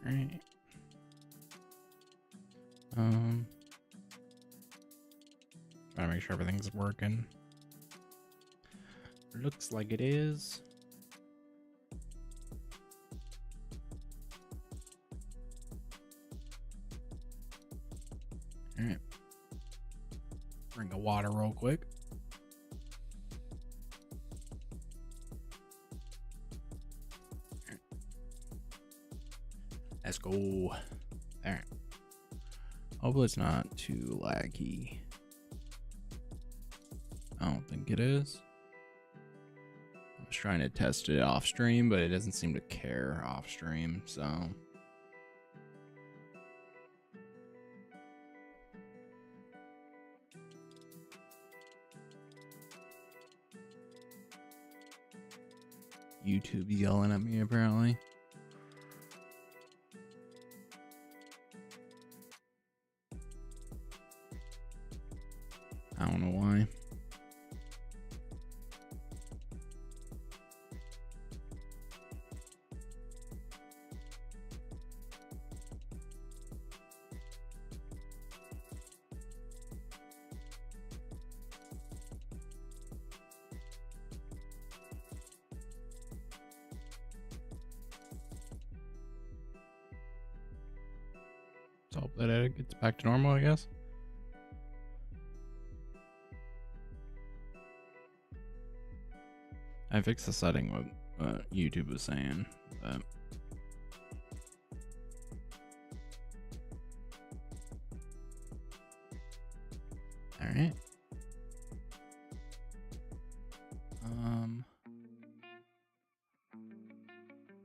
Alright. Gotta make sure everything's working. Looks like it is. Alright. Drink of water real quick. Let's go. Alright. Hopefully it's not too laggy. I don't think it is. I was trying to test it off stream, but it doesn't seem to care off stream, so. YouTube yelling at me apparently. I don't know why. Let's hope that it gets back to normal, I guess. I fixed the setting what YouTube was saying, but all right.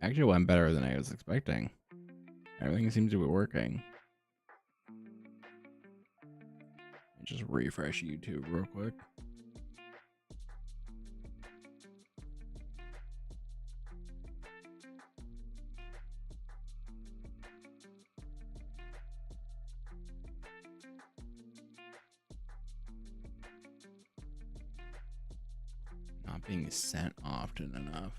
Actually went better than I was expecting. Everything seems to be working. Just refresh YouTube real quick. Not being sent often enough.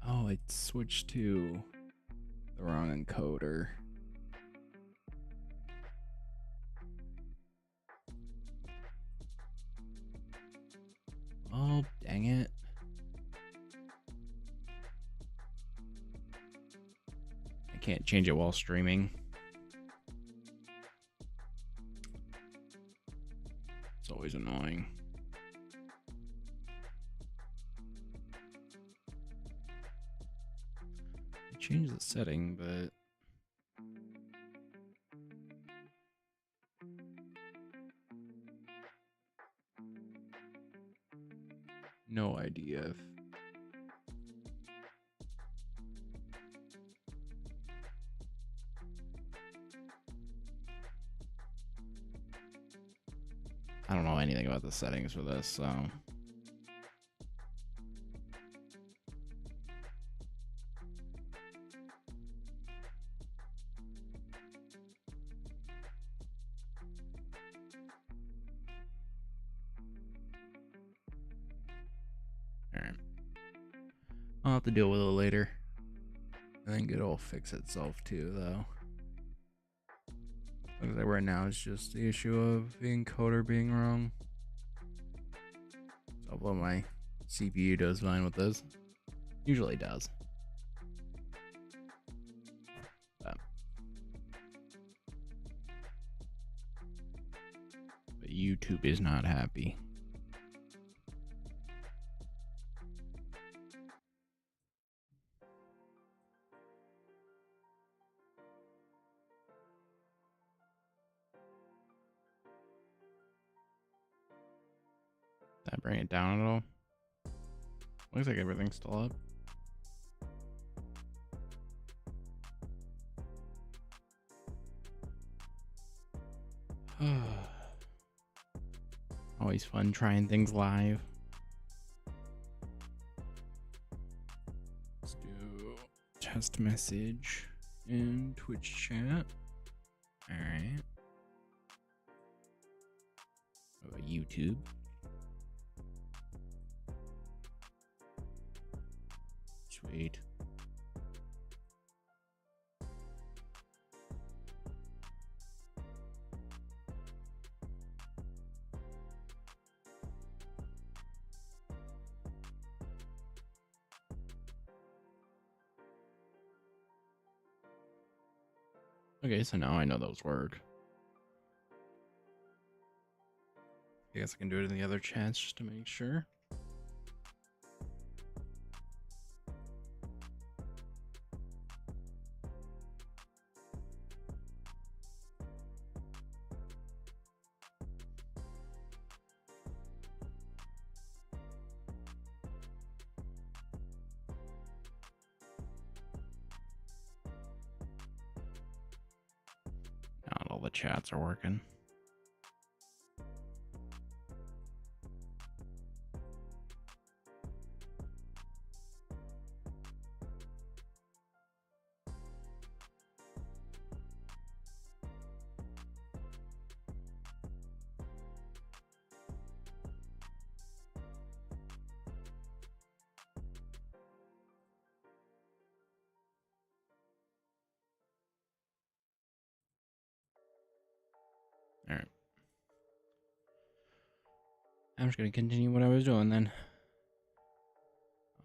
Oh, it switched to the wrong encoder. Oh, dang it. I can't change it while streaming. It's always annoying. I changed the setting, but no idea if I don't know anything about the settings for this, so alright. I'll have to deal with it later. I think it'll fix itself too, though. Looks like right now it's just the issue of the encoder being wrong. So hopefully my CPU does fine with this. Usually does. But YouTube is not happy. Did I bring it down at all? Looks like everything's still up. Always fun trying things live. Let's do test message in Twitch chat. All right. What about YouTube? Sweet. Okay, so now I know those work. I guess I can do it in the other chats just to make sure. Not all the chats are working. All right. I'm just going to continue what I was doing then.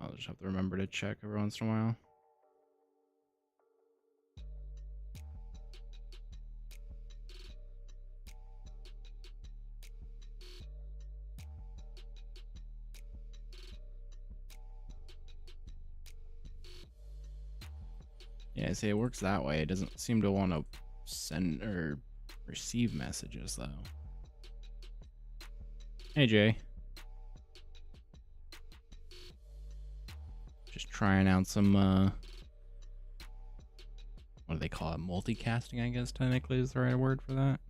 I'll just have to remember to check every once in a while. Yeah, see, it works that way. It doesn't seem to want to send or receive messages, though. Hey, Jay. Just trying out some, what do they call it? Multicasting, I guess, technically is the right word for that.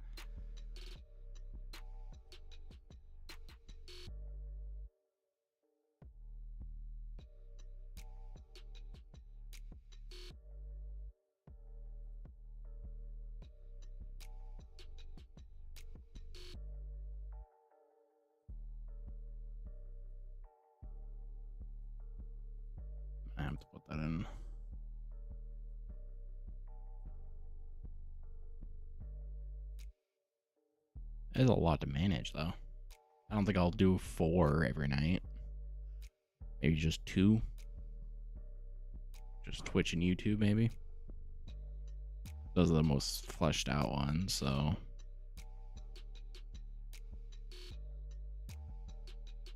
I have to put that in. There's a lot to manage, though. I don't think I'll do 4 every night. Maybe just 2. Just Twitch and YouTube, maybe. Those are the most fleshed out ones, so.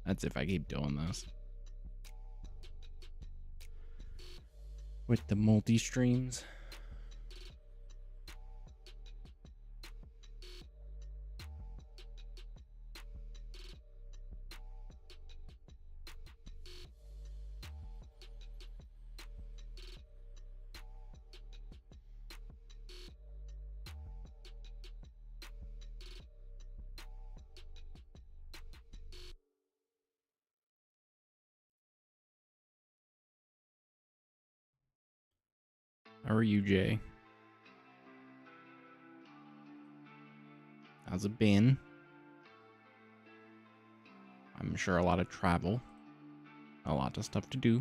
That's if I keep doing this. With the multi-streams. How are you, Jay? How's it been? I'm sure a lot of travel. A lot of stuff to do.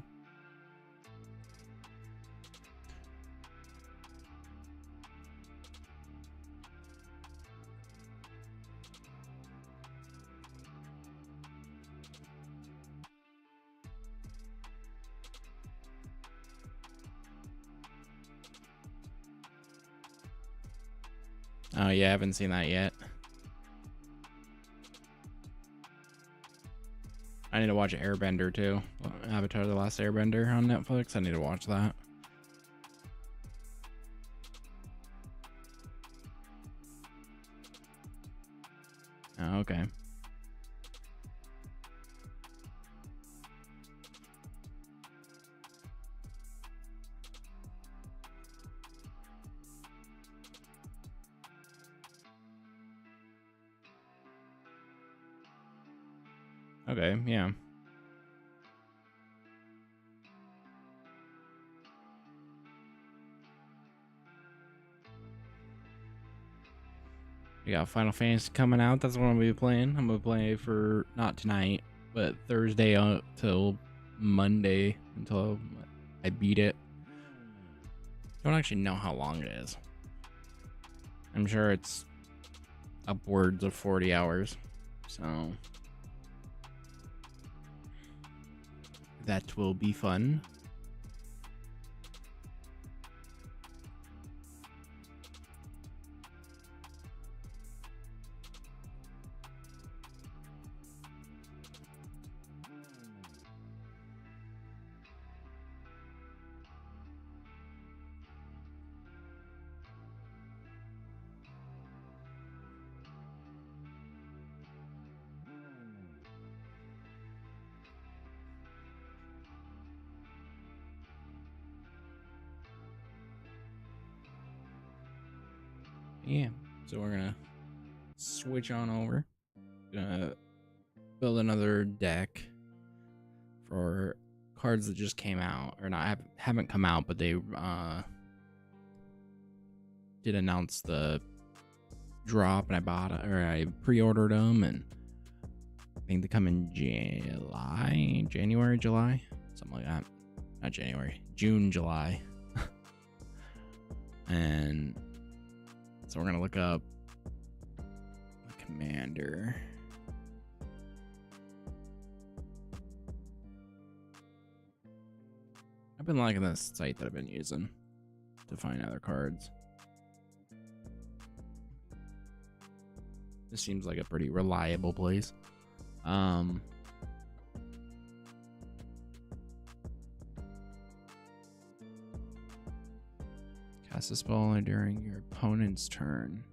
Oh yeah, I haven't seen that yet. I need to watch Airbender too. Avatar: The Last Airbender on Netflix. I need to watch that. Oh, okay. Okay, yeah. We got Final Fantasy coming out. That's what I'm gonna be playing. I'm gonna play for not tonight, but Thursday till Monday until I beat it. Don't actually know how long it is. I'm sure it's upwards of 40 hours. So that will be fun. Yeah, so we're gonna switch on over. Gonna build another deck for cards that just came out, or not haven't come out, but they did announce the drop, and I bought it, or I pre-ordered them, and I think they come in January, July, something like that. Not January, June, July. And so we're gonna look up the commander. I've been liking this site that I've been using to find other cards. This seems like a pretty reliable place. Cast a spell during your opponent's turn,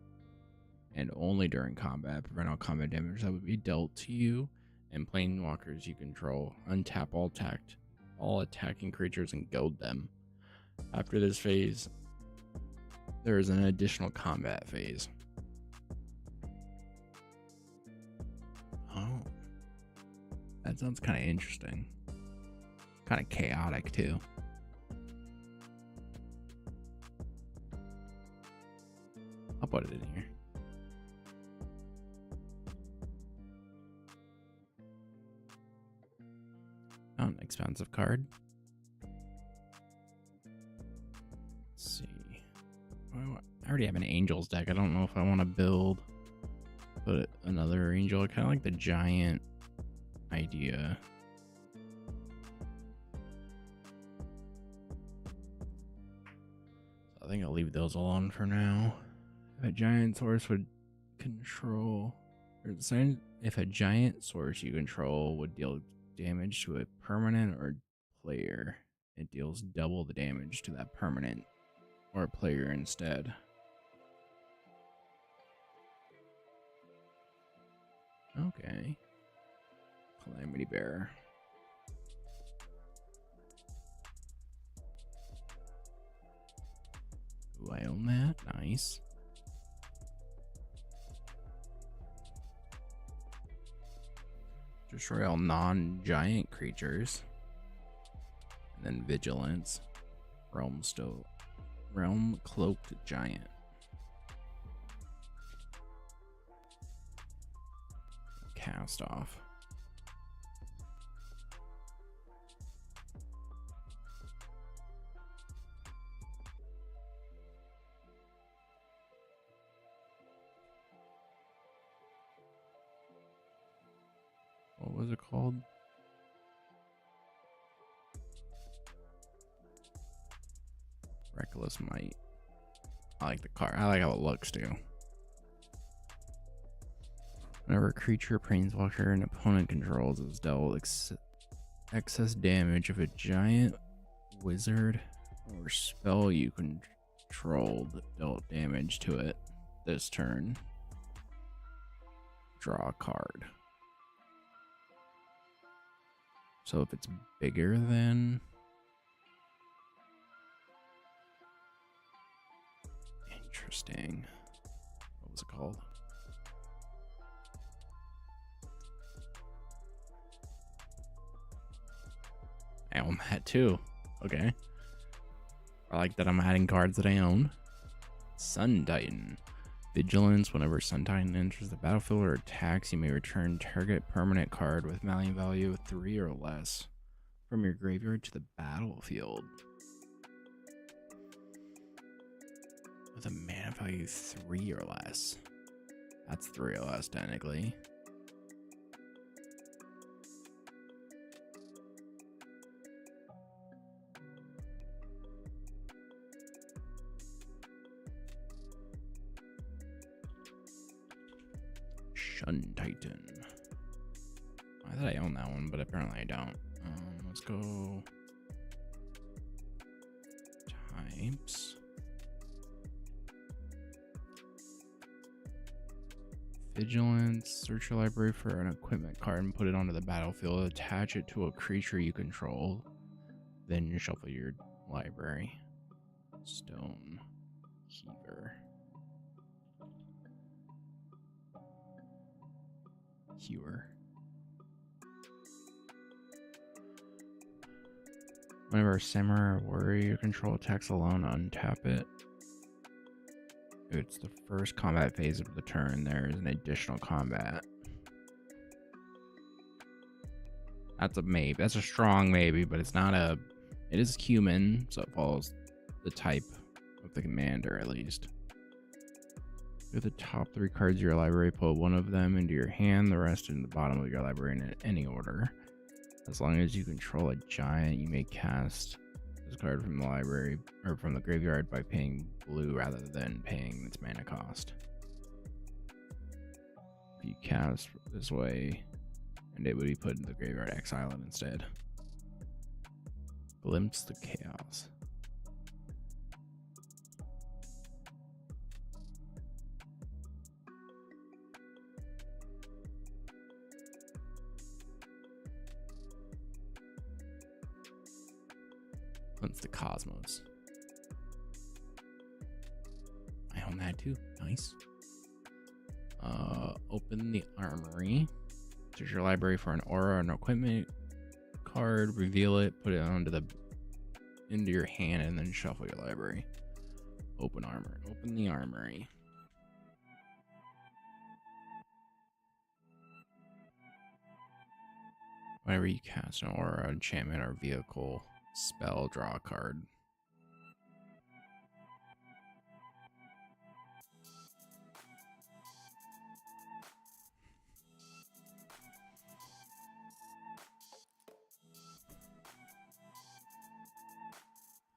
and only during combat. Prevent all combat damage that would be dealt to you and planeswalkers you control. Untap all attacking creatures and goad them. After this phase, there is an additional combat phase. Oh, that sounds kind of interesting. Kind of chaotic too. I'll put it in here. Not an expensive card. Let's see. I already have an Angels deck. I don't know if I want to put another Angel. I kind of like the giant idea. So I think I'll leave those alone for now. If a giant source would control, if a giant source you control would deal damage to a permanent or player, it deals double the damage to that permanent or player instead. Okay. Calamity Bearer. Ooh, I own that. Nice. Destroy all non-giant creatures. And then Vigilance. Realm Cloaked Giant. Cast off. What was it called? Reckless Might. I like the card. I like how it looks too. Whenever a creature, planeswalker, an opponent controls is dealt excess damage if a giant, wizard, or spell you controlled dealt damage to it this turn, draw a card. So if it's bigger than... Interesting. What was it called? I own that too. Okay. I like that I'm adding cards that I own. Sun Titan. Vigilance. Whenever Sun Titan enters the battlefield or attacks, you may return target permanent card with value of 3 or less from your graveyard to the battlefield with a mana value 3 or less. That's 3 or less, technically. Shun Titan. I thought I owned that one, but apparently I don't. Let's go types. Vigilance. Search your library for an equipment card and put it onto the battlefield. Attach it to a creature you control. Then you shuffle your library. Stone Heaver. Hewer. Whenever a samurai or warrior control attacks alone, untap it. It's the first combat phase of the turn. There is an additional combat. That's a maybe. That's a strong maybe, but it's not a... It is human, so it follows the type of the commander at least. With the top 3 cards of your library, put one of them into your hand, the rest in the bottom of your library in any order. As long as you control a giant, you may cast this card from the library or from the graveyard by paying blue rather than paying its mana cost. If you cast this way, and it would be put in the graveyard, exile it instead. Glimpse the chaos. Glimpse the cosmos. I own that too. Nice. Open the armory. Search your library for an aura or an equipment card. Reveal it. Put it into your hand, and then shuffle your library. Open armor. Open the armory. Whenever you cast an aura, enchantment, or vehicle spell, draw a card.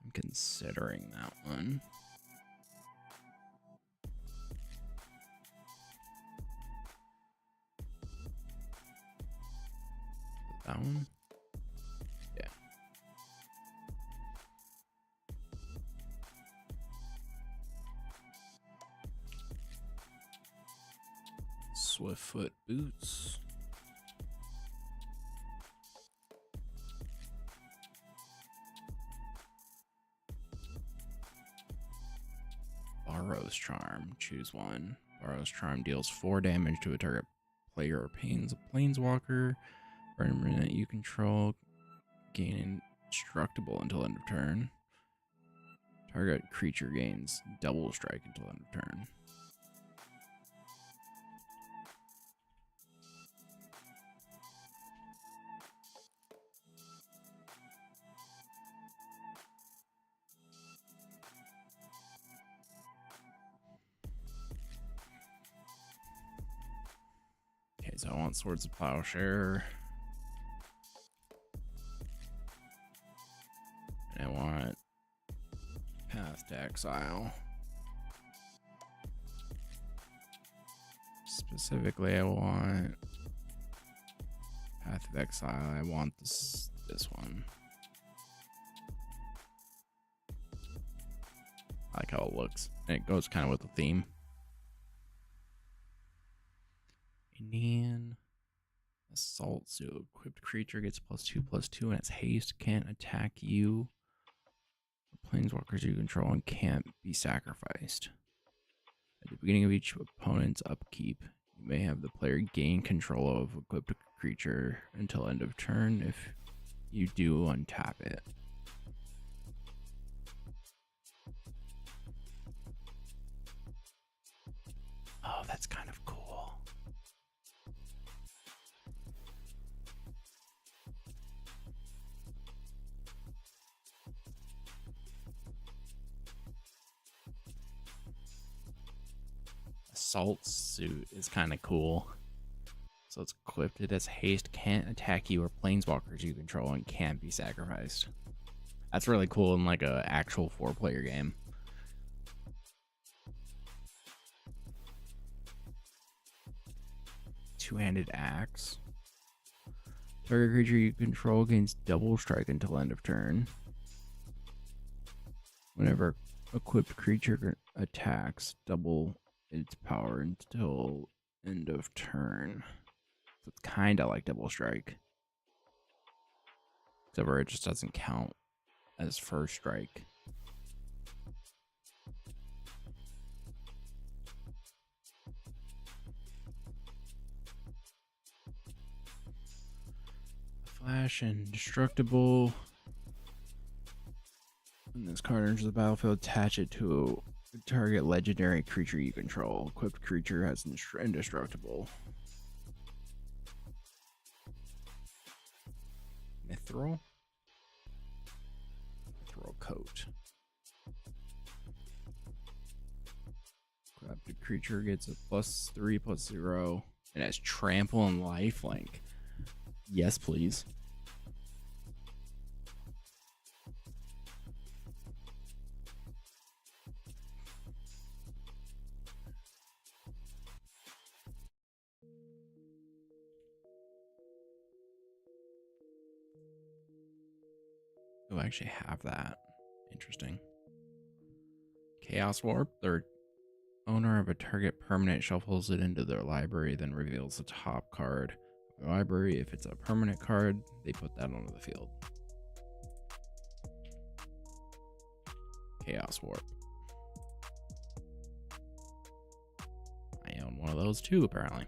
I'm considering that one. That one? Yeah. Swiftfoot boots. Borrow's Charm. Choose one. Borrow's Charm deals 4 damage to a target player or planeswalker. Permanent you control. Gain indestructible until end of turn. Target creature gains double strike until end of turn. Okay, so I want Swords of Plowshare. And I want Path to Exile. Specifically, I want Path of Exile. I want this one. I like how it looks. And it goes kind of with the theme. Indian Assault. So equipped creature gets +2/+2 and its haste, can't attack you. Planeswalkers you control and can't be sacrificed. At the beginning of each opponent's upkeep, you may have the player gain control of equipped creature until end of turn. If you do, untap it. Oh, that's kind of cool. assault suit is kind of cool. So it's equipped. It has haste, can't attack you or planeswalkers you control, and can't be sacrificed. That's really cool in like a actual 4-player game. Two-handed axe. Target creature you control gains double strike until end of turn. Whenever equipped creature attacks, double its power until end of turn. So it's kind of like double strike. Except for it just doesn't count as first strike. Flash indestructible. When this card enters the battlefield, attach it to a target legendary creature you control. Equipped creature has indestructible. Mithril? Mithril coat. Equipped creature gets a +3/+0 and has trample and lifelink. Yes, please. Oh, I actually have that. Interesting. Chaos Warp. The owner of a target permanent shuffles it into their library, then reveals the top card of the library. If it's a permanent card, they put that onto the field. Chaos Warp. I own one of those too, apparently.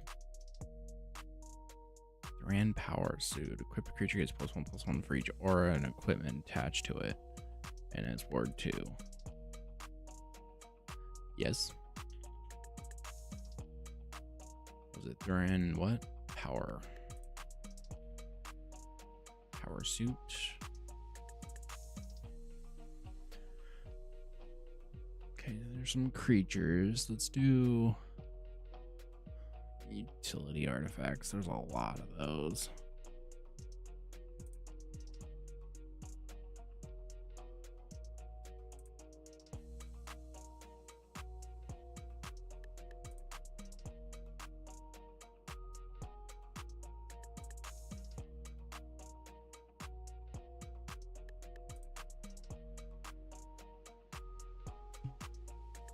Grand Power Suit. Equipped creature gets +1/+1 for each aura and equipment attached to it. And it's word 2. Yes. Was it Duran what? Power. Power Suit. Okay, there's some creatures. Let's do utility artifacts. There's a lot of those.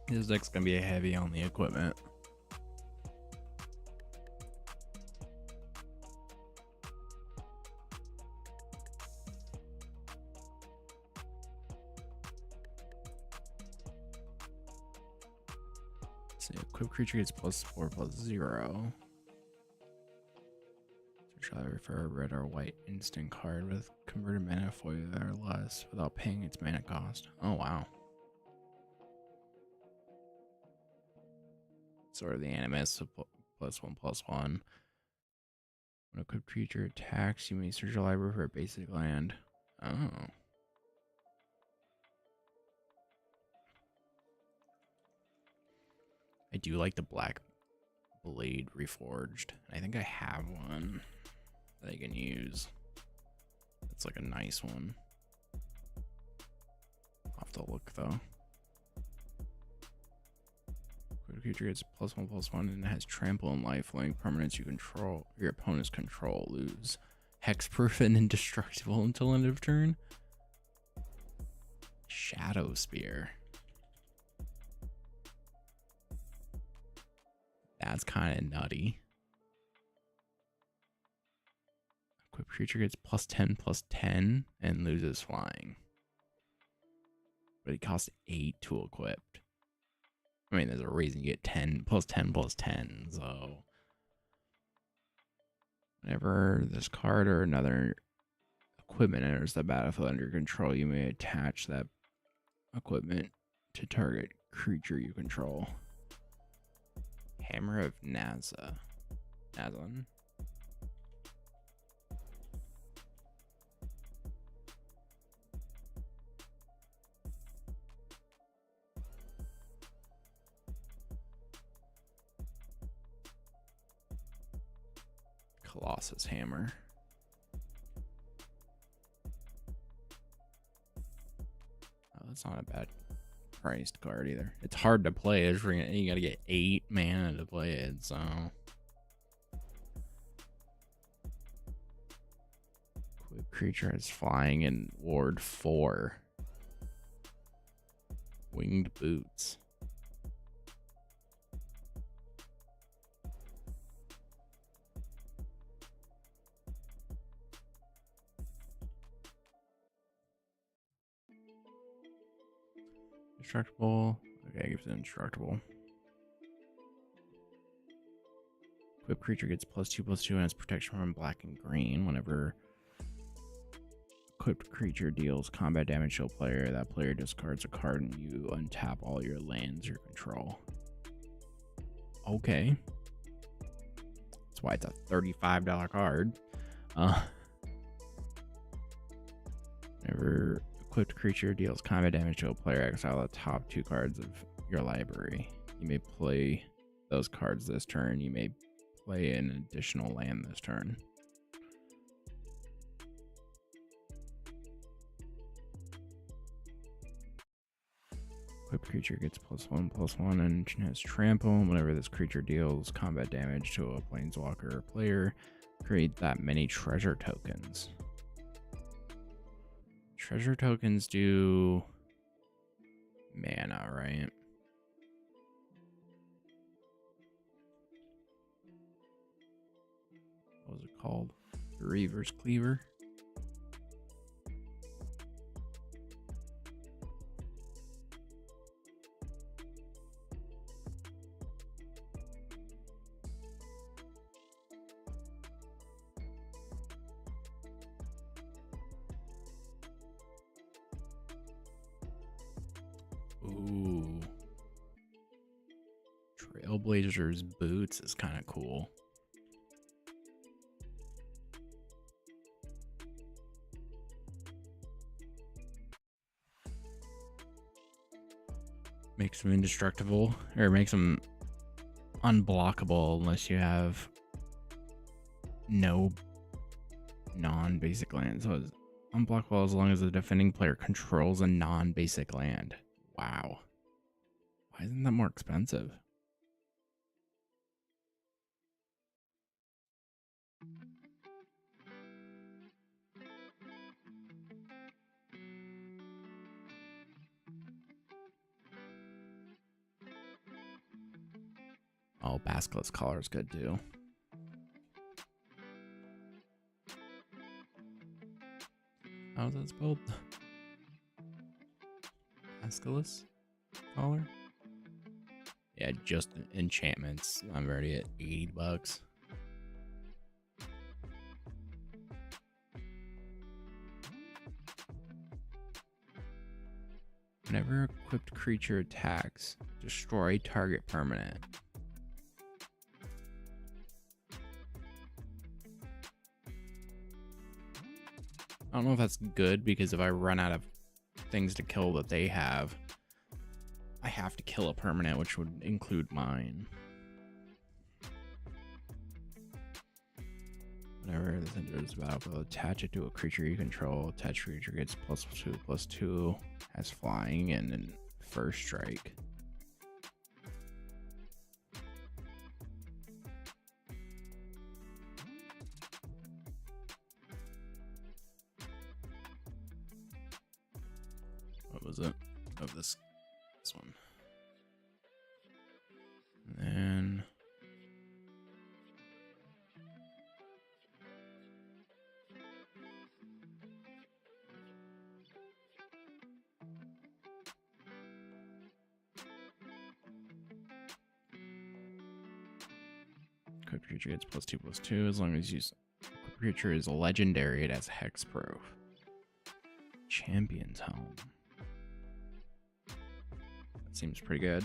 This deck's gonna be heavy on the equipment. So equipped creature gets +4/+0. Shall I refer a red or white instant card with converted mana for you or less without paying its mana cost? Oh wow. Sort of the Animus of +1/+1. When a equipped creature attacks, you may search your library for a basic land. Oh. I do like the Black Blade Reforged. I think I have one that I can use. It's like a nice one. I'll have to look though. Creature gets +1/+1 and it has trample and lifelink. Permanents you control, your opponent's control, lose hexproof and indestructible until end of turn. Shadow Spear. That's kind of nutty. Equipped creature gets +10/+10 and loses flying. But it costs 8 to equip. I mean, there's a reason you get 10 +10/+10. So whenever this card or another equipment enters the battlefield under your control, you may attach that equipment to target creature you control. Hammer of Nazan. Colossus Hammer. Oh, that's not a bad priced card either. It's hard to play. You gotta get 8 mana to play it, so. Quick creature is flying in Ward 4. Winged Boots. Indestructible. Okay, gives it indestructible. Equipped creature gets +2/+2 and has protection from black and green. Whenever equipped creature deals combat damage to a player, that player discards a card and you untap all your lands you control. Okay. That's why it's a $35 card. Whenever equipped creature deals combat damage to a player, exile the top 2 cards of your library. You may play those cards this turn. You may play an additional land this turn. Equipped creature gets +1/+1 and has trample. Whenever this creature deals combat damage to a planeswalker or player, create that many treasure tokens. Treasure tokens do mana, right? What was it called? The Reaver's Cleaver? Ooh. Trailblazer's Boots is kind of cool. Makes them indestructible, or makes them unblockable unless you have no non-basic land. So it's unblockable as long as the defending player controls a non-basic land. Wow. Why isn't that more expensive? Oh, Basilisk Collar is good too. How's that spelled? Basilisk Collar? Yeah, just enchantments. I'm already at $80. Whenever equipped creature attacks, destroy target permanent. I don't know if that's good, because if I run out of things to kill that they have, I have to kill a permanent, which would include mine. Whenever this enters the battlefield, attach it to a creature you control. Attached creature gets +2/+2, has flying, and then first strike. What was it? Oh, this one. And then equipped creature gets +2/+2 as long as you equipped creature is legendary. It has hexproof. Champion's Home. That seems pretty good.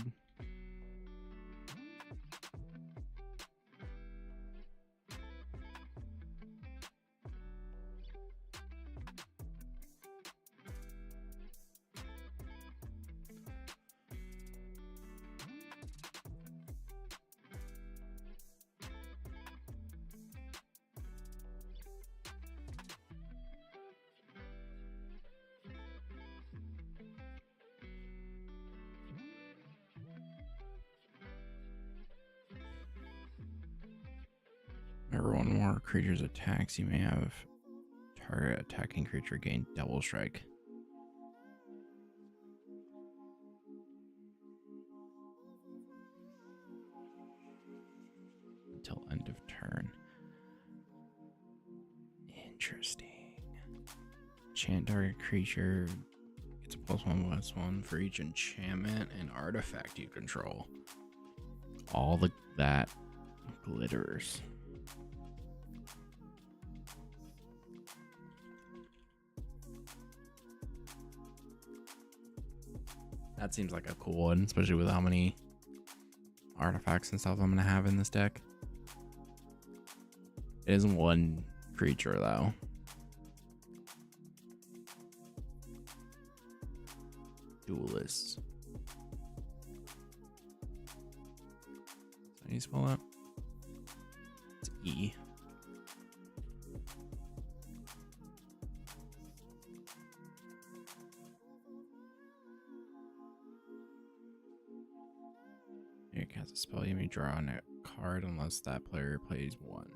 Whenever one more creature's attacks, you may have target attacking creature gain double strike. Until end of turn. Interesting. Enchant target creature gets a +1/+1 for each enchantment and artifact you control. All that glitters. That seems like a cool one, especially with how many artifacts and stuff I'm gonna have in this deck. It isn't one creature though. Duelists. How do you spell that? It's E. You cast a spell, you may draw on a card unless that player plays one.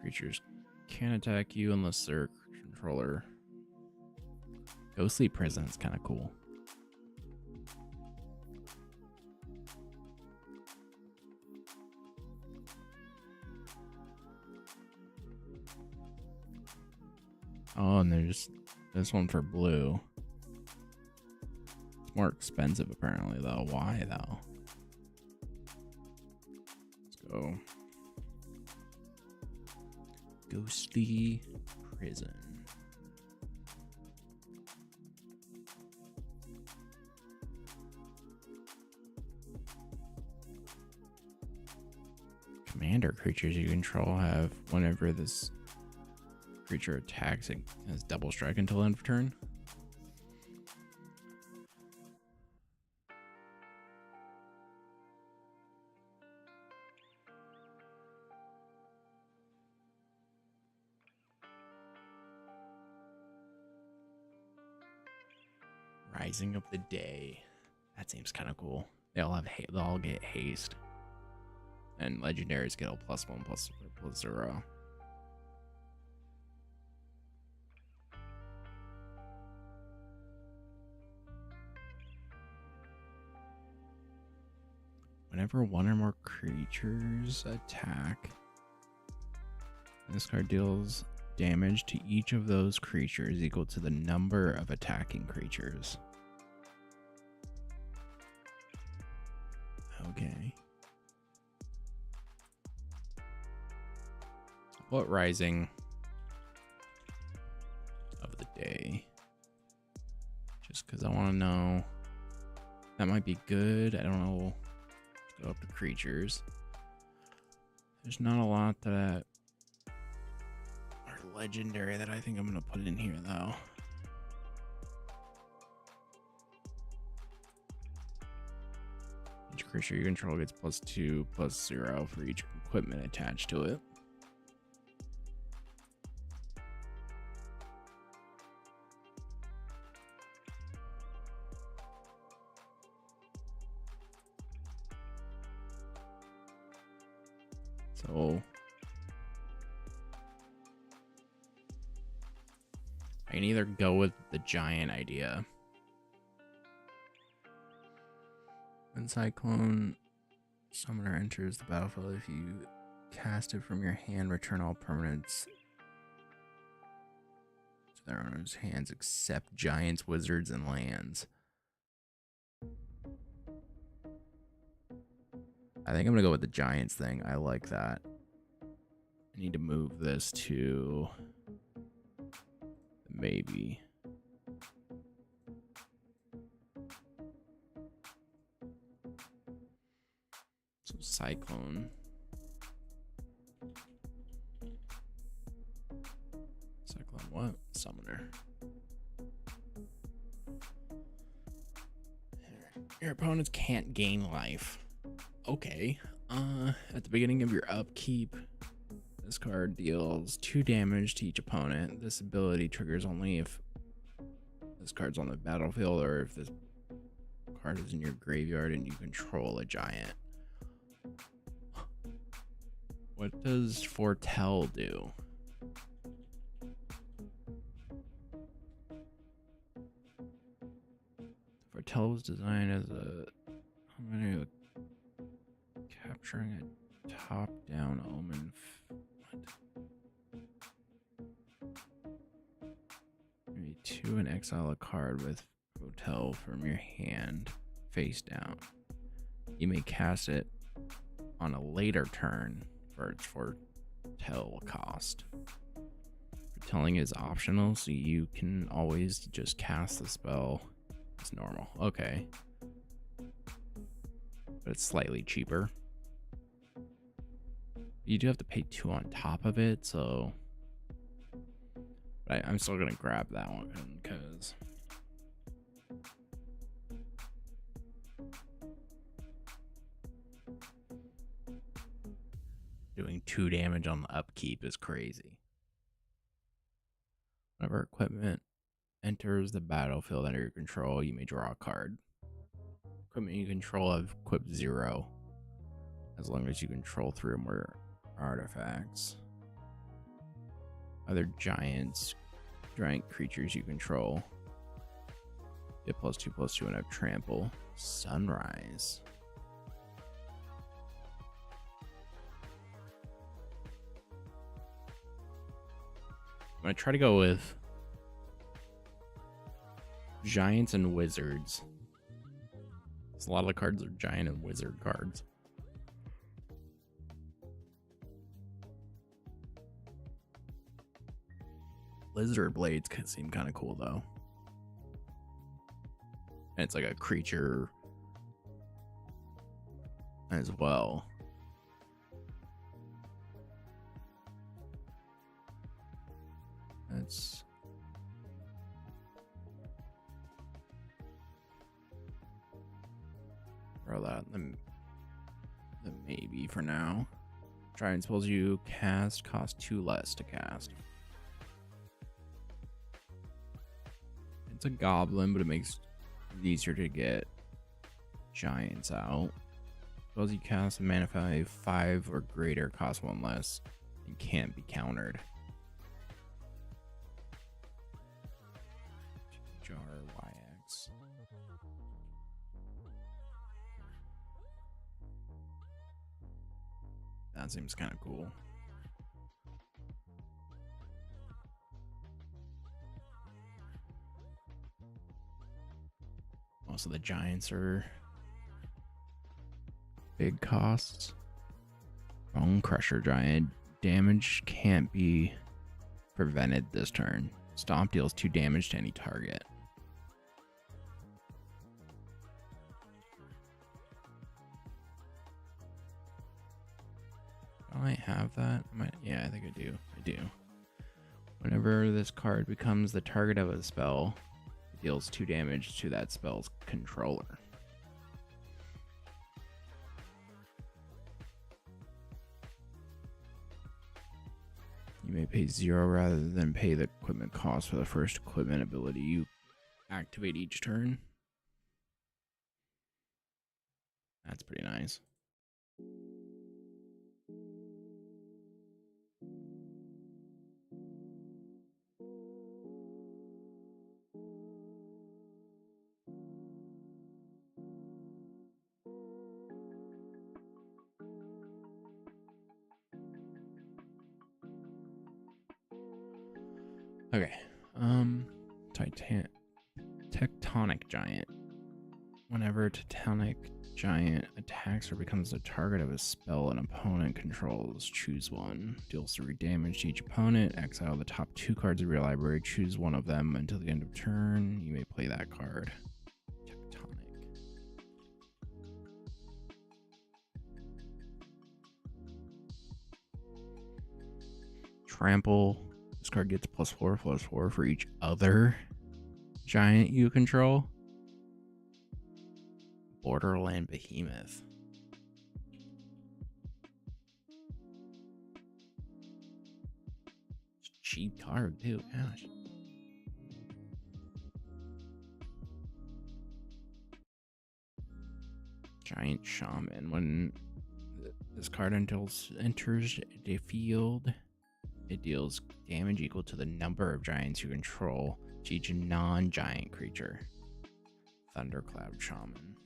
Creatures can't attack you unless their controller. Ghostly Prison is kind of cool. Oh, and there's this one for blue. It's more expensive apparently though. Why though? Let's go. Ghostly Prison. Commander creatures you control have whenever this creature attacks, it has double strike until end of turn. Rising of the Day. That seems kind of cool. They'll all get haste. And legendaries get a +1/+0. Whenever one or more creatures attack, this card deals damage to each of those creatures equal to the number of attacking creatures. Okay. What Rising of the Day? Just because I want to know. That might be good. I don't know. Let's go up to creatures. There's not a lot that are legendary that I think I'm going to put in here, though. Each creature you control gets +2/+0 for each equipment attached to it. So I can either go with the giant idea. When Cyclone Summoner enters the battlefield, if you cast it from your hand, return all permanents to their owner's hands except giants, wizards, and lands. I think I'm gonna go with the giants thing. I like that. I need to move this to maybe. So Cyclone. Cyclone what? Summoner. Your opponents can't gain life. Okay. At the beginning of your upkeep, this card deals 2 damage to each opponent. This ability triggers only if this card's on the battlefield or if this card is in your graveyard and you control a giant. What does Foretell do? Foretell was designed as capturing a top-down omen. Maybe 2 and exile a card with Foretell from your hand face down. You may cast it on a later turn for its Foretell cost. Foretelling is optional, so you can always just cast the spell as normal. Okay. But it's slightly cheaper. You do have to pay 2 on top of it, so I'm still gonna grab that one because doing 2 damage on the upkeep is crazy. Whenever equipment enters the battlefield under your control, you may draw a card. Equipment you control have equipped 0, as long as you control 3 or more artifacts. Other giant creatures you control get +2/+2 and have trample. Sunrise. I'm gonna try to go with giants and wizards. A lot of the cards are giant and wizard cards. Lizard blades could seem kind of cool though. And it's like a creature as well. That's throw that the maybe for now. Giant spells you cast cost 2 less to cast. It's a goblin, but it makes it easier to get giants out. Spells you cast and mana value 5 or greater cost 1 less and can't be countered. Jar YX. That seems kind of cool. Most of the giants are big costs. Bone Crusher Giant. Damage can't be prevented this turn. Stomp deals 2 damage to any target. Do I have that? Yeah, I think I do. I do. Whenever this card becomes the target of a spell, it deals 2 damage to that spell's controller. You may pay 0 rather than pay the equipment cost for the first equipment ability you activate each turn. That's pretty nice. Okay. Tectonic Giant. Whenever Tectonic Giant attacks or becomes the target of a spell an opponent controls, choose one. Deals 3 damage to each opponent. Exile the top 2 cards of your library. Choose one of them until the end of turn. You may play that card. Tectonic. Trample. This card gets +4/+4 for each other giant you control. Borderland Behemoth. It's a cheap card too, gosh. Giant Shaman. When This card enters the field. It deals damage equal to the number of giants you control to each non-giant creature. Thundercloud Shaman.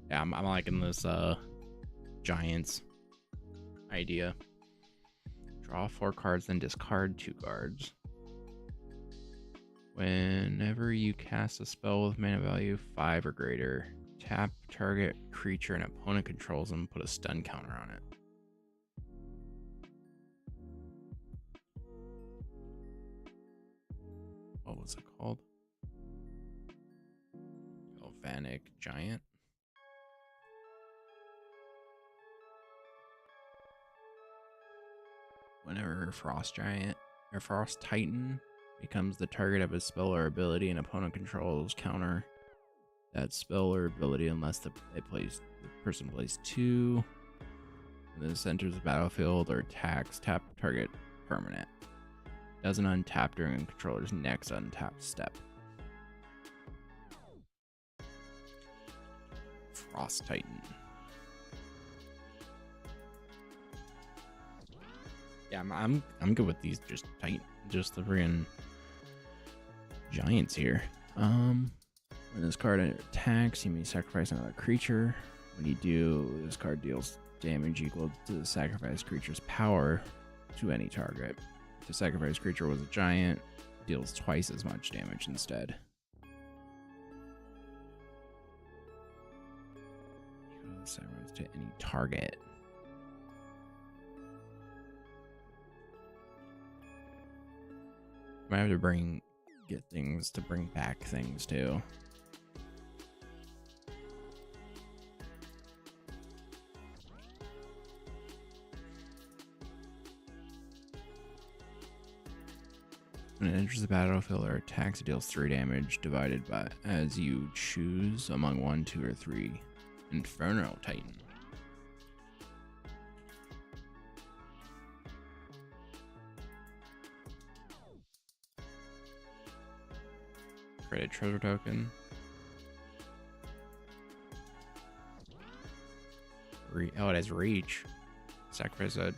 Yeah, I'm liking this giants idea. Draw 4 cards, then discard 2 cards. Whenever you cast a spell with mana value 5 or greater, tap target creature an opponent controls and put a stun counter on it. What was it called? Galvanic Giant. Whenever Frost Giant or Frost Titan becomes the target of a spell or ability an opponent controls, counter that spell or ability unless the person plays 2. When this enters the battlefield or attacks, tap target permanent. Doesn't untap during a controller's next untapped step. Frost Titan. Yeah, I'm good with these just the friggin' giants here. When this card attacks, you may sacrifice another creature. When you do, this card deals damage equal to the sacrificed creature's power to any target. If the sacrificed creature was a giant, it deals twice as much damage instead. Sacrifice to any target. Might have to get things to bring back things too. When it enters the battlefield or attacks, it deals 3 damage divided by as you choose among 1, 2, or 3. Inferno Titan. Create a treasure token. It has reach. Sacrifice an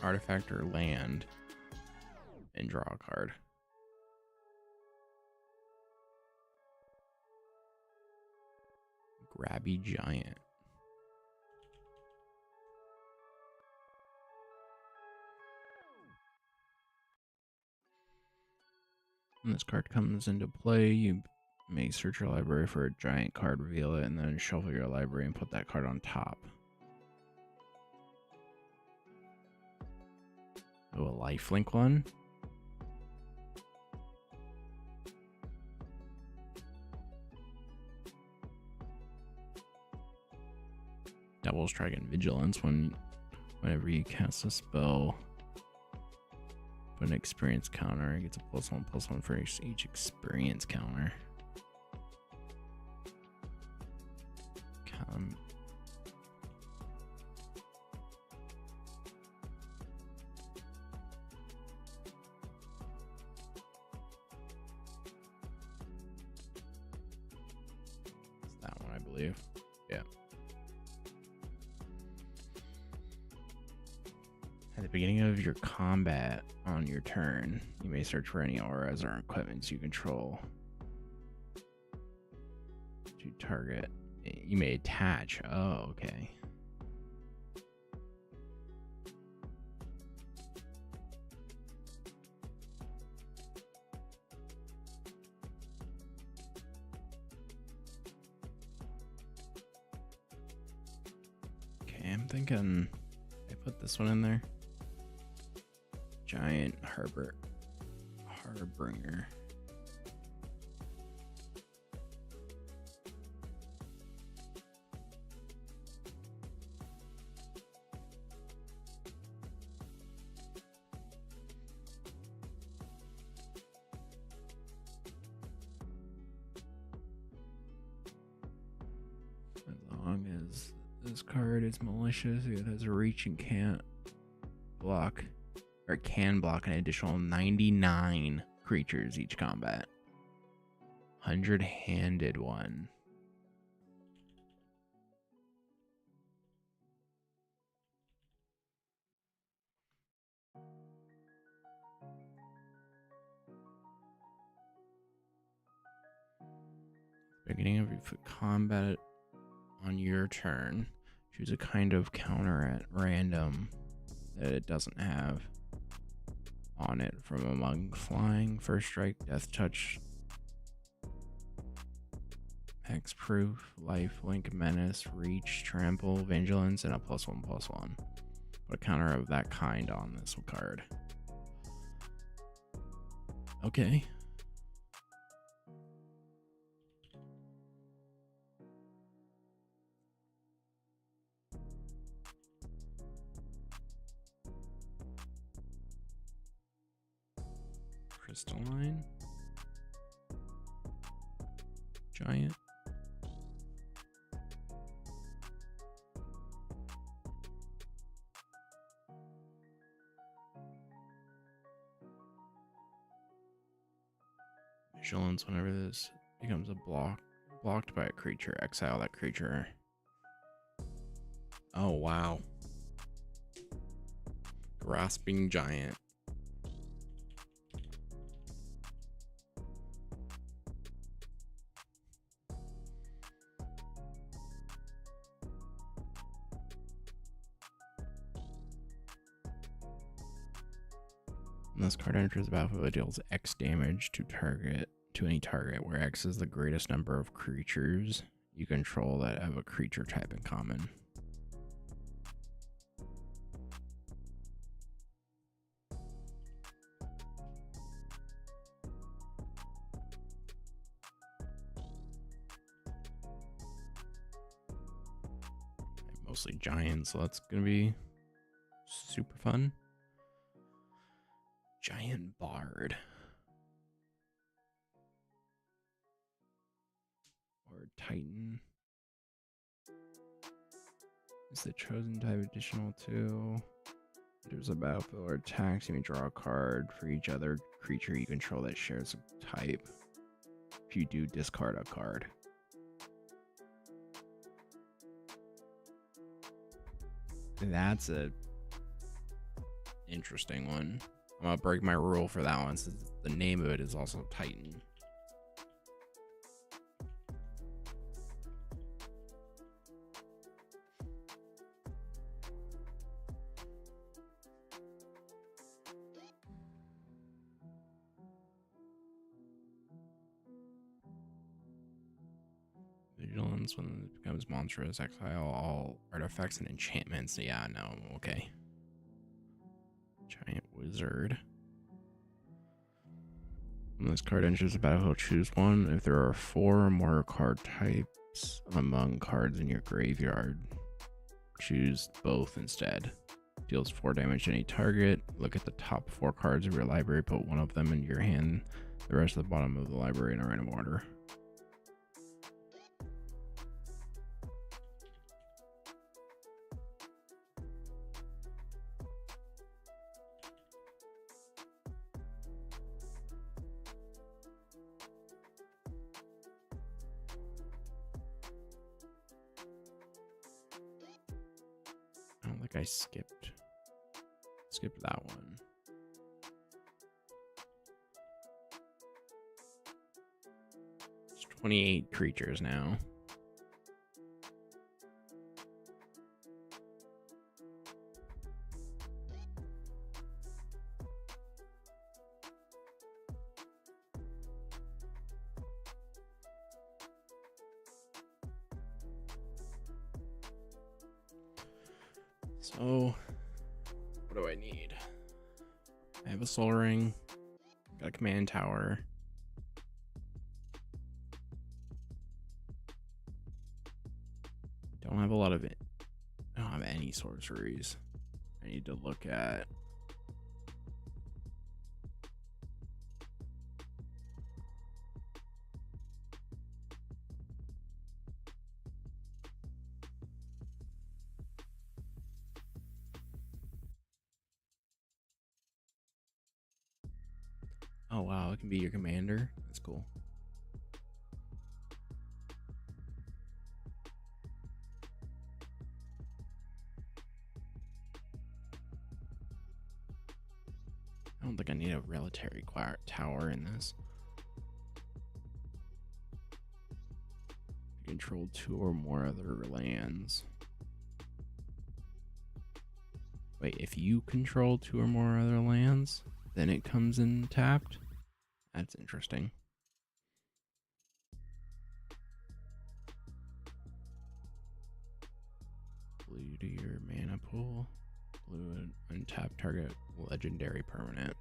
artifact or land and draw a card. Grabby Giant. When this card comes into play, you may search your library for a giant card, reveal it, and then shuffle your library and put that card on top. Oh, a lifelink one? Double Strike and Vigilance. Whenever you cast a spell, put an experience counter. It gets a +1/+1 for each experience counter. It's that one, I believe. Yeah. At the beginning of your combat on your turn, you may search for any auras or equipments you control to target. You may attach. Oh, okay. Okay, I'm thinking I put this one in there. Giant Harbinger. As long as this card is malicious, it has a reach and can't block. Or can block an additional 99 creatures each combat. 100-handed one. Beginning of your combat on your turn, choose a kind of counter at random that it doesn't have on it from among flying, first strike, death touch, hexproof, lifelink, menace, reach, trample, vigilance, and a +1/+1. Put a counter of that kind on this card. Okay. Crystalline. Giant. Vigilance, whenever this becomes a blocked by a creature, exile that creature. Oh, wow. Grasping Giant. When this card enters the battlefield, it deals X damage to any target, where X is the greatest number of creatures you control that have a creature type in common. Mostly giants, so that's gonna be super fun. Giant Bard. Or Titan. Is the chosen type additional to? There's a battlefield or attacks, you may draw a card for each other creature you control that shares a type. If you do, discard a card. That's a interesting one. I'm gonna break my rule for that one since the name of it is also Titan. Vigilance, when it becomes monstrous, exile all artifacts and enchantments. Yeah, no, okay. Giant Wizard. When this card enters the battlefield, choose one. If there are 4 or more card types among cards in your graveyard, choose both instead. Deals 4 damage to any target. Look at the top 4 cards of your library, put one of them into your hand, the rest at the bottom of the library in a random order. I don't think I skipped that one. It's 28 creatures now. So, what do I need? I have a Soul Ring, got a command tower. Don't have a lot of it. I don't have any sorceries. I need to look at. Oh wow, it can be your commander. That's cool. don't think I need a military tower in this. Control 2 or more other lands. Wait, if you control 2 or more other lands, then it comes in tapped? That's interesting. Blue to your mana pool. Blue untap target legendary permanent.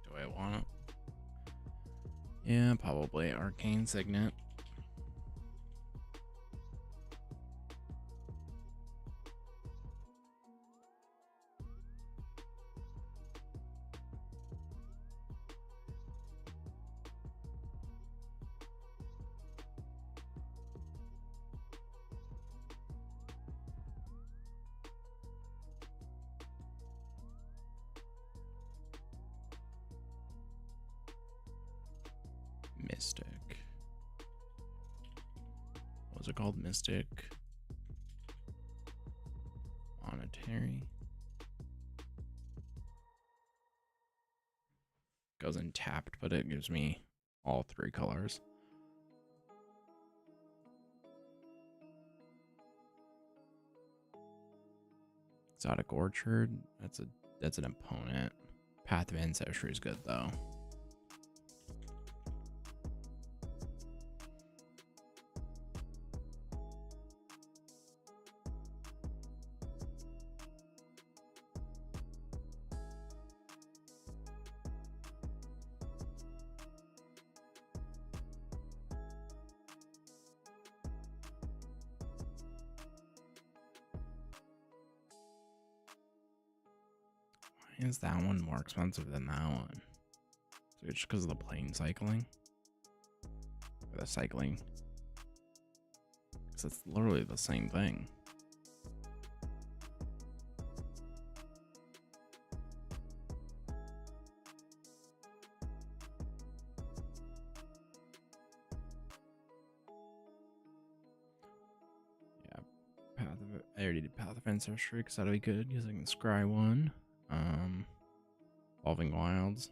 Do I want it? Yeah, probably Arcane Signet. Mystic. What was it called? Mystic. Monetary. Goes untapped, but it gives me all 3 colors. Exotic Orchard. That's an opponent. Path of Ancestry is good though. Is that one more expensive than that one? So it's just because of the plane cycling? Or the cycling? Because it's literally the same thing. Yeah, I already did Path of Ancestry because that'll be good using the Scry one. Evolving Wilds.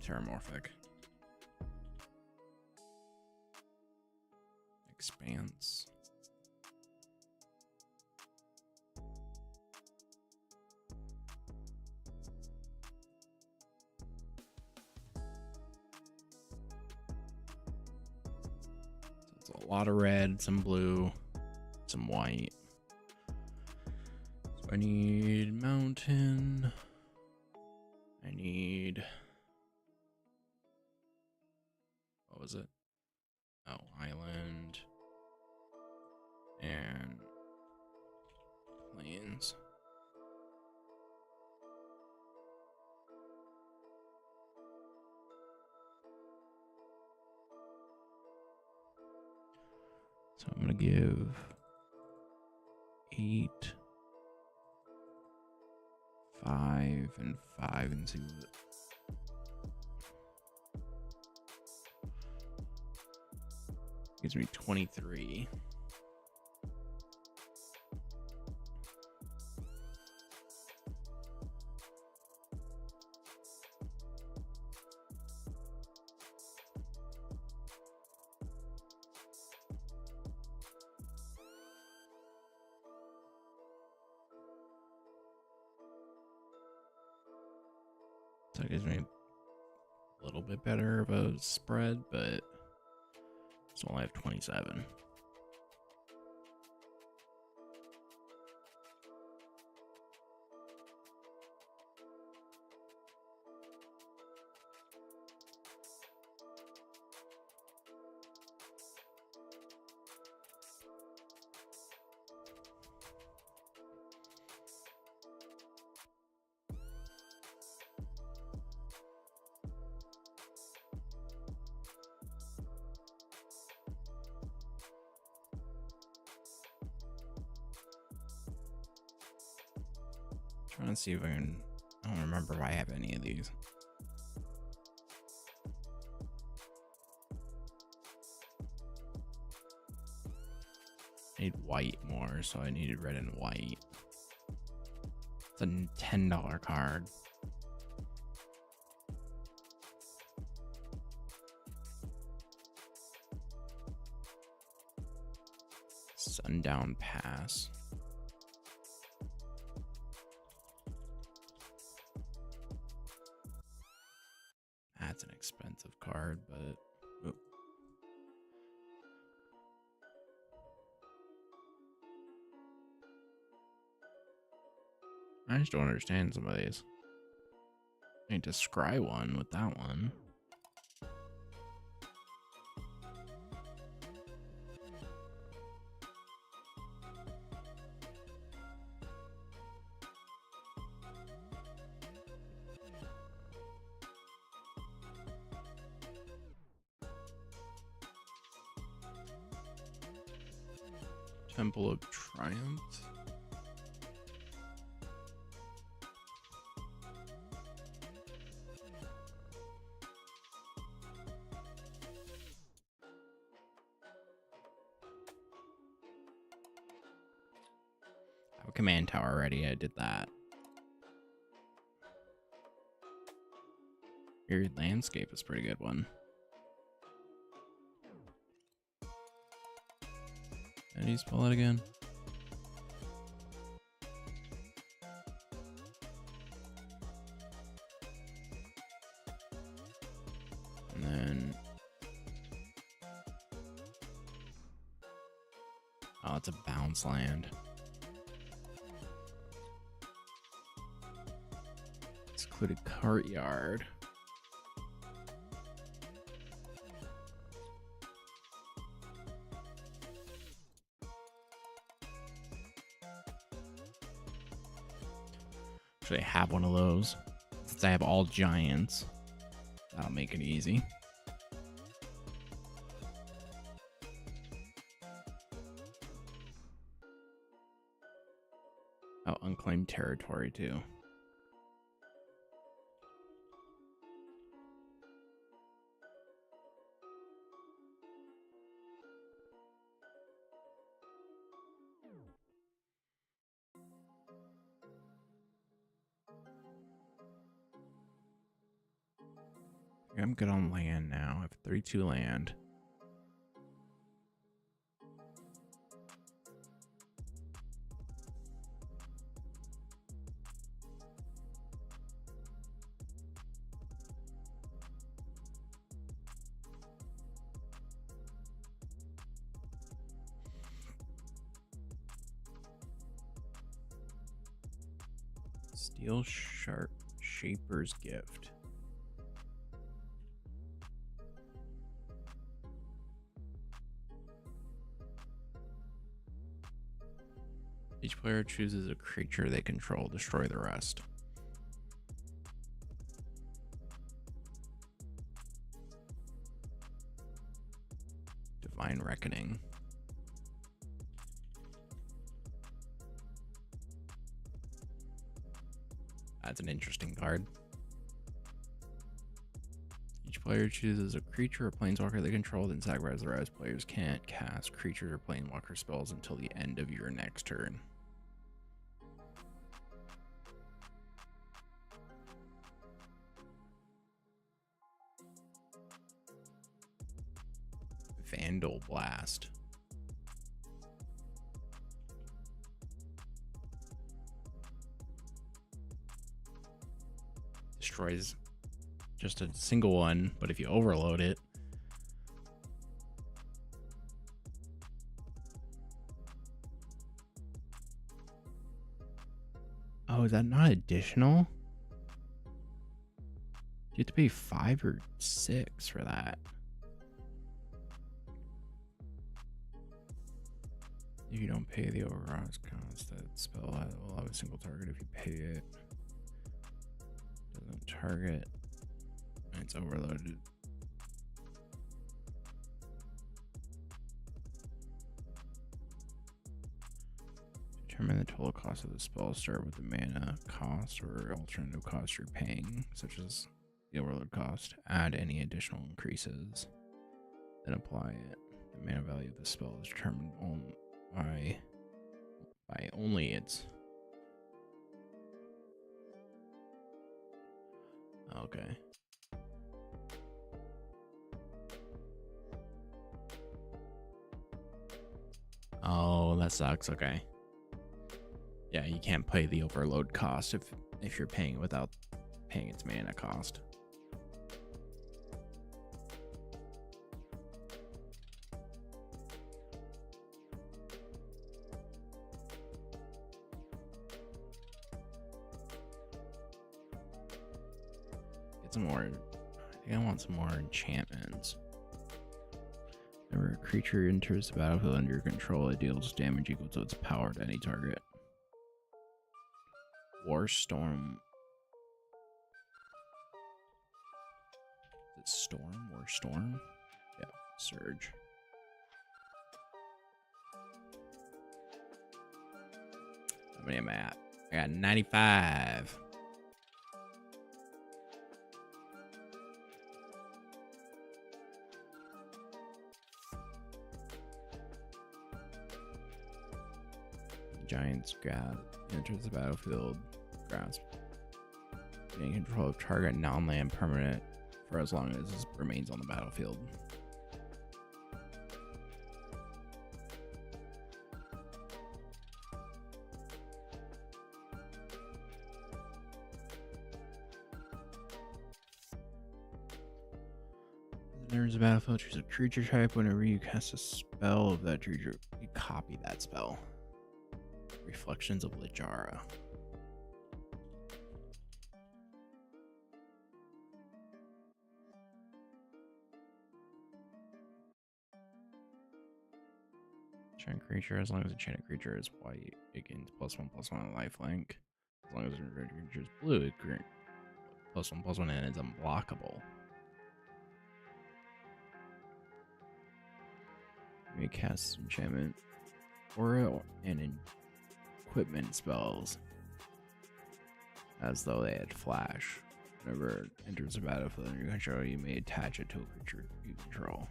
Terramorphic. Expanse. So it's a lot of red, some blue, some white. So I need mountain. I need... What was it? Oh, island. And plains. So I'm gonna give 8, 5, and 5 and see what. Gives me 23. So it gives me a little bit better of a spread, but still only have 27. Trying to see if I can. I don't remember if I have any of these. I need white more, so I needed red and white. It's a $10 card. Sundown Pass. That's an expensive card, but oh. I just don't understand some of these. I need to scry one with that one. Temple of Triumph. I have a command tower already. I did that. Weird Landscape is a pretty good one. How do you spell it again? And then... oh, it's a bounce land. Secluded Courtyard. Should I have one of those? Since I have all giants, that'll make it easy. Oh, unclaimed territory too. I'm good on land now. I have 32 land. Steel Sharp Shaper's Gift. Each player chooses a creature they control, destroy the rest. Divine Reckoning. That's an interesting card. Each player chooses a creature or planeswalker they control, then sacrifice the rest. Players can't cast creature or planeswalker spells until the end of your next turn. Vandal Blast. Destroys just a single one, but if you overload it, oh, is that not additional? You have to pay 5 or 6 for that. If you don't pay the override cost, that spell will have a single target. If you pay it, doesn't target. It's overloaded. Determine the total cost of the spell. Start with the mana cost or alternative cost you're paying, such as the overload cost. Add any additional increases, then apply it. The mana value of the spell is determined by only its. Okay. Oh, that sucks. Okay. Yeah, you can't pay the overload cost if you're paying without paying its mana cost. Get some more. I think I want some more enchantments. Whenever a creature enters the battlefield under your control, it deals damage equal to its power to any target. Warstorm. Is it Storm? Warstorm? Yeah, Surge. How many am I at? I got 95. Giant's Grab enters the battlefield. Grasp. Gain control of target non-land permanent for as long as it remains on the battlefield. Enters the battlefield, choose a creature type. Whenever you cast a spell of that creature, you copy that spell. Reflections of Littjara. Enchanted creature, as long as enchanted creature is white, it gains +1/+1 lifelink. As long as enchanted creature is blue, it gains +1/+1 and it's unblockable. You may cast enchantment, aura, and equipment spells as though they had flash. Whenever it enters the battlefield under your control, you may attach it to a creature you control.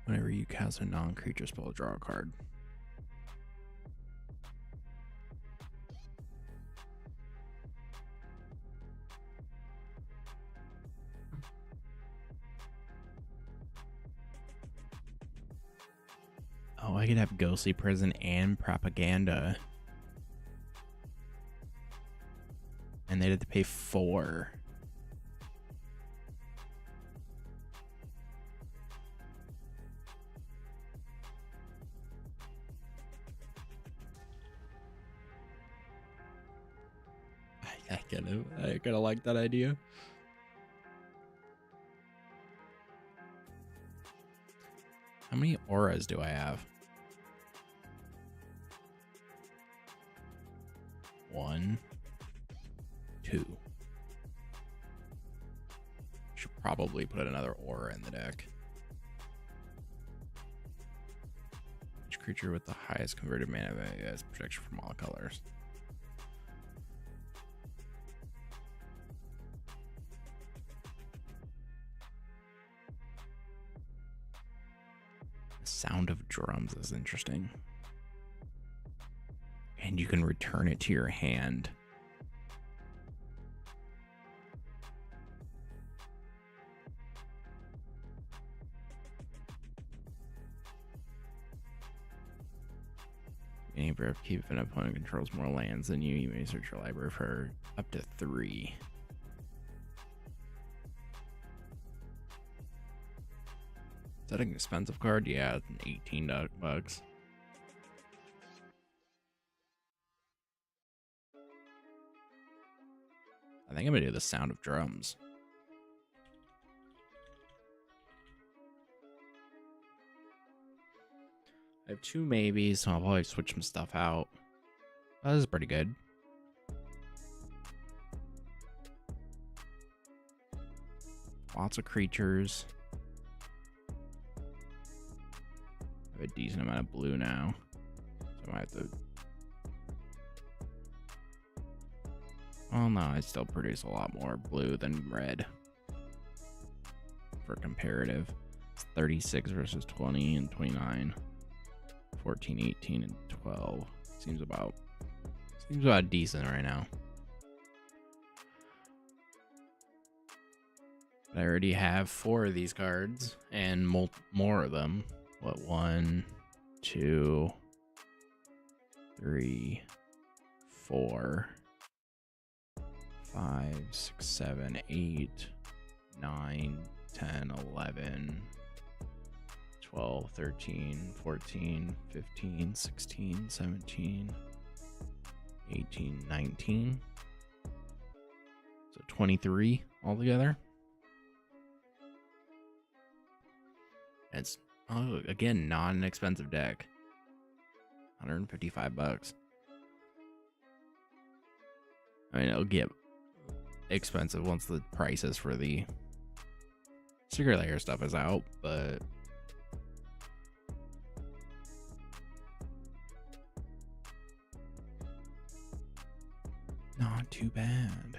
Whenever you cast a non-creature spell, draw a card. Oh, I could have Ghostly Prison and Propaganda. And they'd have to pay 4. I kind of like that idea. How many auras do I have? 1, 2. Should probably put another aura in the deck. Each creature with the highest converted mana value has protection from all colors. The sound of drums is interesting. And you can return it to your hand. Any keep if an opponent controls more lands than you may search your library for up to 3. Is that an expensive card? Yeah, it's 18 bucks. I think I'm gonna do the sound of drums. I have 2 maybes, so I'll probably switch some stuff out. That is pretty good. Lots of creatures. I have a decent amount of blue now, so I might have to. Oh no, I still produce a lot more blue than red. For comparative, it's 36 versus 20 and 29, 14, 18, and 12. Seems about decent right now. But I already have 4 of these cards and more of them. What, 1, 2, 3, 4, 5, 6, 7, 8, 9, 10, 11, 12, 13, 14, 15, 16, 17, 18, 19. So 23 altogether. It's, oh, again, not an expensive deck. 155 bucks. I mean, it'll get expensive once the prices for the Secret Lair stuff is out, but not too bad.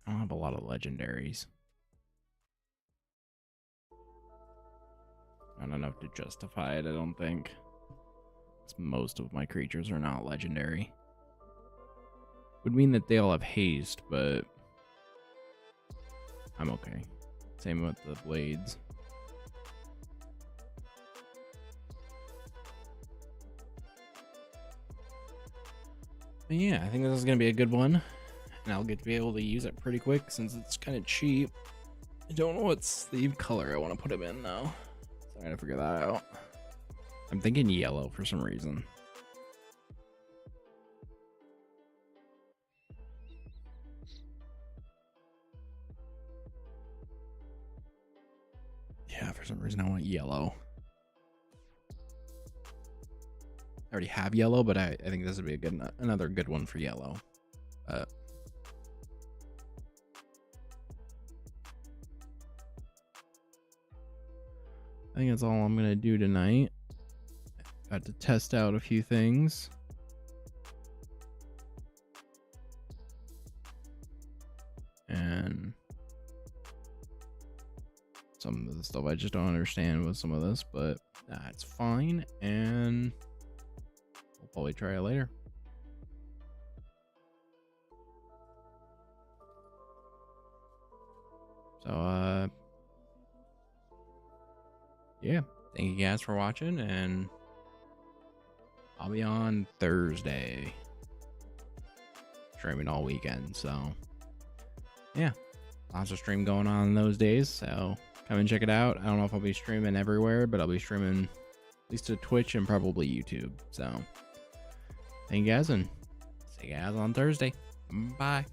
I don't have a lot of legendaries. Not enough to justify it, I don't think. Most of my creatures are not legendary. Would mean that they all have haste, but I'm okay. Same with the blades. But yeah, I think this is going to be a good one. And I'll get to be able to use it pretty quick since it's kind of cheap. I don't know what sleeve color I want to put him in though. So I gotta figure that out. I'm thinking yellow for some reason. Yeah, for some reason I want yellow. I already have yellow, but I think this would be another good one for yellow. I think that's all I'm gonna do tonight. Got to test out a few things. And some of the stuff I just don't understand with some of this, but that's fine. And we'll probably try it later. So, yeah, thank you guys for watching, and I'll be on Thursday streaming all weekend. So yeah, lots of stream going on those days, so come and check it out. I don't know if I'll be streaming everywhere, but I'll be streaming at least to Twitch and probably YouTube. So thank you guys, and see you guys on Thursday. Bye.